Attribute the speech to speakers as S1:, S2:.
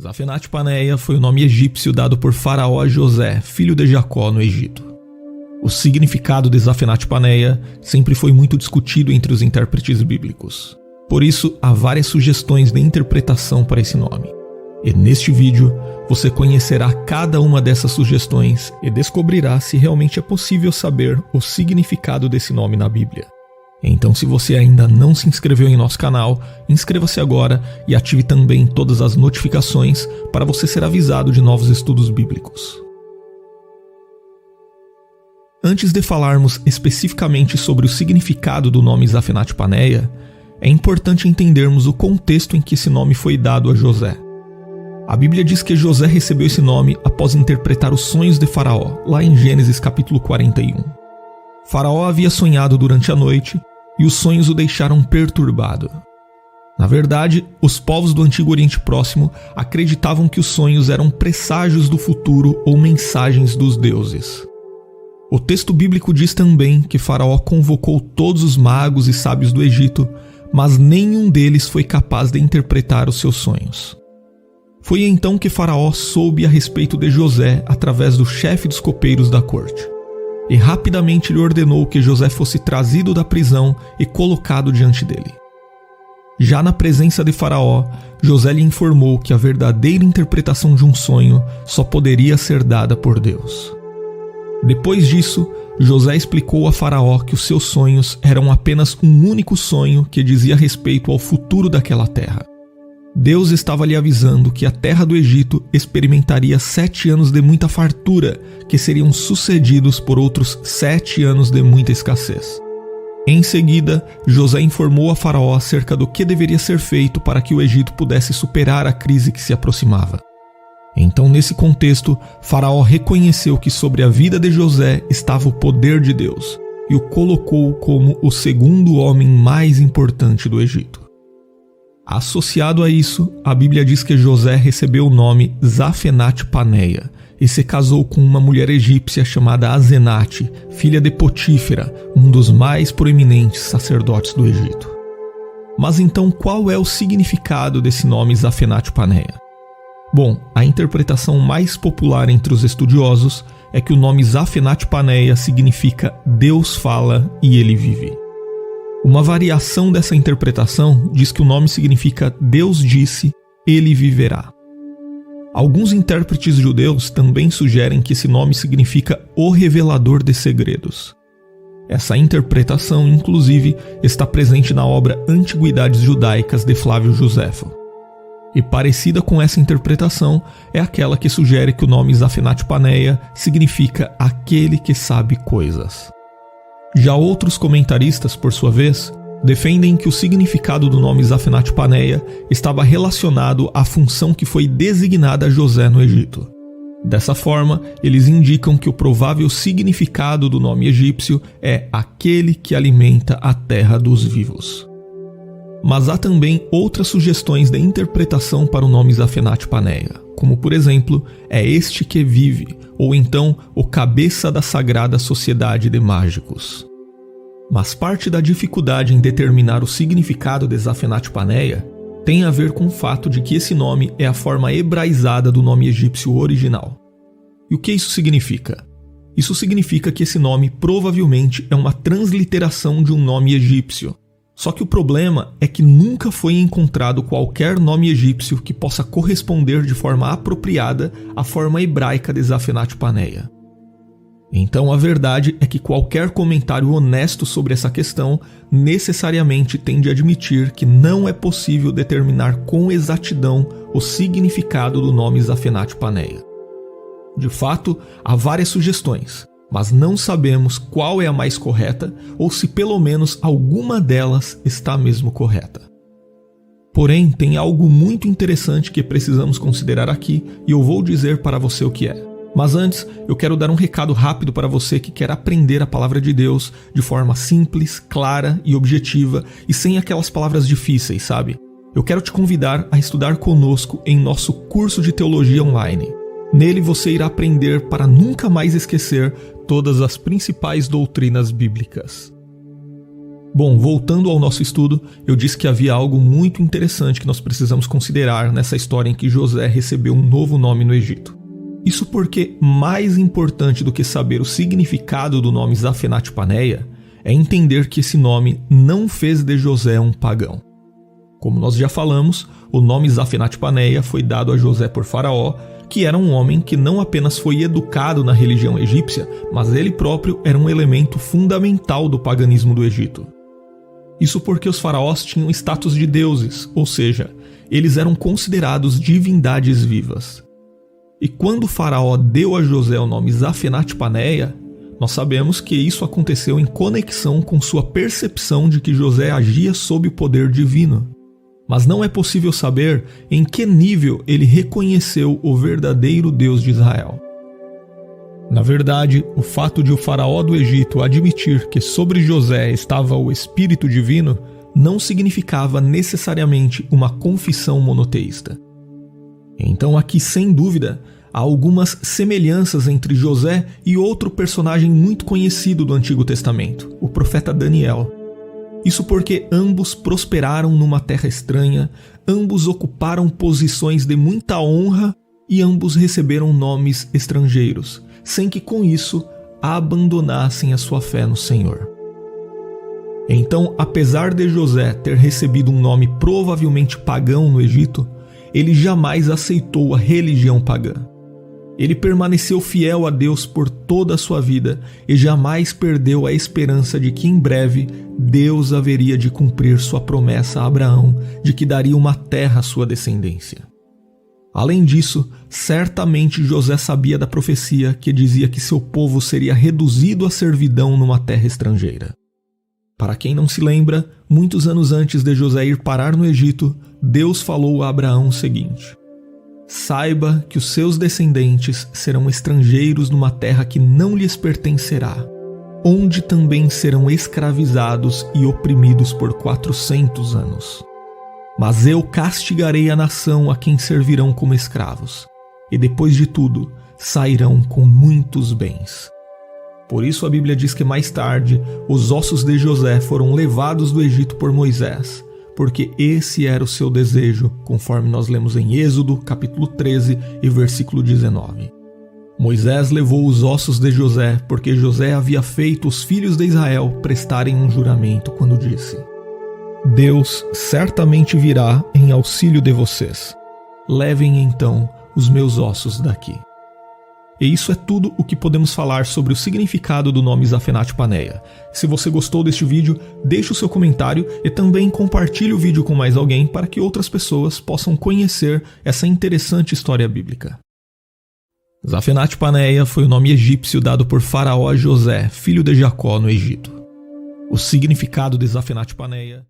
S1: Zafenat-Paneia foi o nome egípcio dado por Faraó José, filho de Jacó, no Egito. O significado de Zafenat-Paneia sempre foi muito discutido entre os intérpretes bíblicos. Por isso, há várias sugestões de interpretação para esse nome. E neste vídeo, você conhecerá cada uma dessas sugestões e descobrirá se realmente é possível saber o significado desse nome na Bíblia. Então, se você ainda não se inscreveu em nosso canal, inscreva-se agora e ative também todas as notificações para você ser avisado de novos estudos bíblicos. Antes de falarmos especificamente sobre o significado do nome Zafenat-Paneia, é importante entendermos o contexto em que esse nome foi dado a José. A Bíblia diz que José recebeu esse nome após interpretar os sonhos de Faraó, lá em Gênesis capítulo 41. Faraó havia sonhado durante a noite e os sonhos o deixaram perturbado. Na verdade, os povos do Antigo Oriente Próximo acreditavam que os sonhos eram presságios do futuro ou mensagens dos deuses. O texto bíblico diz também que Faraó convocou todos os magos e sábios do Egito, mas nenhum deles foi capaz de interpretar os seus sonhos. Foi então que Faraó soube a respeito de José através do chefe dos copeiros da corte. E rapidamente lhe ordenou que José fosse trazido da prisão e colocado diante dele. Já na presença de Faraó, José lhe informou que a verdadeira interpretação de um sonho só poderia ser dada por Deus. Depois disso, José explicou a Faraó que os seus sonhos eram apenas um único sonho que dizia respeito ao futuro daquela terra. Deus estava lhe avisando que a terra do Egito experimentaria 7 anos de muita fartura, que seriam sucedidos por outros 7 anos de muita escassez. Em seguida, José informou a Faraó acerca do que deveria ser feito para que o Egito pudesse superar a crise que se aproximava. Então, nesse contexto, Faraó reconheceu que sobre a vida de José estava o poder de Deus e o colocou como o segundo homem mais importante do Egito. Associado a isso, a Bíblia diz que José recebeu o nome Zafenat-Paneia e se casou com uma mulher egípcia chamada Asenate, filha de Potífera, um dos mais proeminentes sacerdotes do Egito. Mas então qual é o significado desse nome Zafenat-Paneia? Bom, a interpretação mais popular entre os estudiosos é que o nome Zafenat-Paneia significa Deus fala e ele vive. Uma variação dessa interpretação diz que o nome significa Deus disse, ele viverá. Alguns intérpretes judeus também sugerem que esse nome significa o revelador de segredos. Essa interpretação, inclusive, está presente na obra Antiguidades Judaicas de Flávio Joséfo. E parecida com essa interpretação é aquela que sugere que o nome Zafenat-Paneia significa aquele que sabe coisas. Já outros comentaristas, por sua vez, defendem que o significado do nome Zafenat-Paneia estava relacionado à função que foi designada a José no Egito. Dessa forma, eles indicam que o provável significado do nome egípcio é aquele que alimenta a terra dos vivos. Mas há também outras sugestões de interpretação para o nome Zafenat-Paneia, como por exemplo, é este que vive, ou então o cabeça da sagrada sociedade de mágicos. Mas parte da dificuldade em determinar o significado de Zafenat-Paneia tem a ver com o fato de que esse nome é a forma hebraizada do nome egípcio original. E o que isso significa? Isso significa que esse nome provavelmente é uma transliteração de um nome egípcio. Só que o problema é que nunca foi encontrado qualquer nome egípcio que possa corresponder de forma apropriada à forma hebraica de Zafenat-Paneia. Então a verdade é que qualquer comentário honesto sobre essa questão necessariamente tem de admitir que não é possível determinar com exatidão o significado do nome Zafenat-Paneia. De fato, há várias sugestões, mas não sabemos qual é a mais correta ou se pelo menos alguma delas está mesmo correta. Porém, tem algo muito interessante que precisamos considerar aqui e eu vou dizer para você o que é. Mas antes, eu quero dar um recado rápido para você que quer aprender a palavra de Deus de forma simples, clara e objetiva e sem aquelas palavras difíceis, sabe? Eu quero te convidar a estudar conosco em nosso curso de teologia online. Nele você irá aprender para nunca mais esquecer todas as principais doutrinas bíblicas. Bom, voltando ao nosso estudo, eu disse que havia algo muito interessante que nós precisamos considerar nessa história em que José recebeu um novo nome no Egito. Isso porque mais importante do que saber o significado do nome Zafenat-Paneia é entender que esse nome não fez de José um pagão. Como nós já falamos, o nome Zafenat-Paneia foi dado a José por Faraó, que era um homem que não apenas foi educado na religião egípcia, mas ele próprio era um elemento fundamental do paganismo do Egito. Isso porque os faraós tinham status de deuses, ou seja, eles eram considerados divindades vivas. E quando o faraó deu a José o nome Zafenat-Paneia, nós sabemos que isso aconteceu em conexão com sua percepção de que José agia sob o poder divino. Mas não é possível saber em que nível ele reconheceu o verdadeiro Deus de Israel. Na verdade, o fato de o faraó do Egito admitir que sobre José estava o Espírito Divino não significava necessariamente uma confissão monoteísta. Então aqui, sem dúvida, há algumas semelhanças entre José e outro personagem muito conhecido do Antigo Testamento, o profeta Daniel. Isso porque ambos prosperaram numa terra estranha, ambos ocuparam posições de muita honra e ambos receberam nomes estrangeiros, sem que com isso abandonassem a sua fé no Senhor. Então, apesar de José ter recebido um nome provavelmente pagão no Egito, ele jamais aceitou a religião pagã. Ele permaneceu fiel a Deus por toda a sua vida e jamais perdeu a esperança de que em breve Deus haveria de cumprir sua promessa a Abraão de que daria uma terra à sua descendência. Além disso, certamente José sabia da profecia que dizia que seu povo seria reduzido à servidão numa terra estrangeira. Para quem não se lembra, muitos anos antes de José ir parar no Egito, Deus falou a Abraão o seguinte: saiba que os seus descendentes serão estrangeiros numa terra que não lhes pertencerá, onde também serão escravizados e oprimidos por 400 anos. Mas eu castigarei a nação a quem servirão como escravos, e depois de tudo sairão com muitos bens. Por isso a Bíblia diz que mais tarde os ossos de José foram levados do Egito por Moisés, porque esse era o seu desejo, conforme nós lemos em Êxodo, capítulo 13 e versículo 19. Moisés levou os ossos de José porque José havia feito os filhos de Israel prestarem um juramento quando disse: Deus certamente virá em auxílio de vocês. Levem então os meus ossos daqui. E isso é tudo o que podemos falar sobre o significado do nome Zafenat-Paneia. Se você gostou deste vídeo, deixe o seu comentário e também compartilhe o vídeo com mais alguém para que outras pessoas possam conhecer essa interessante história bíblica. Zafenat-Paneia foi o nome egípcio dado por Faraó a José, filho de Jacó, no Egito. O significado de Zafenat-Paneia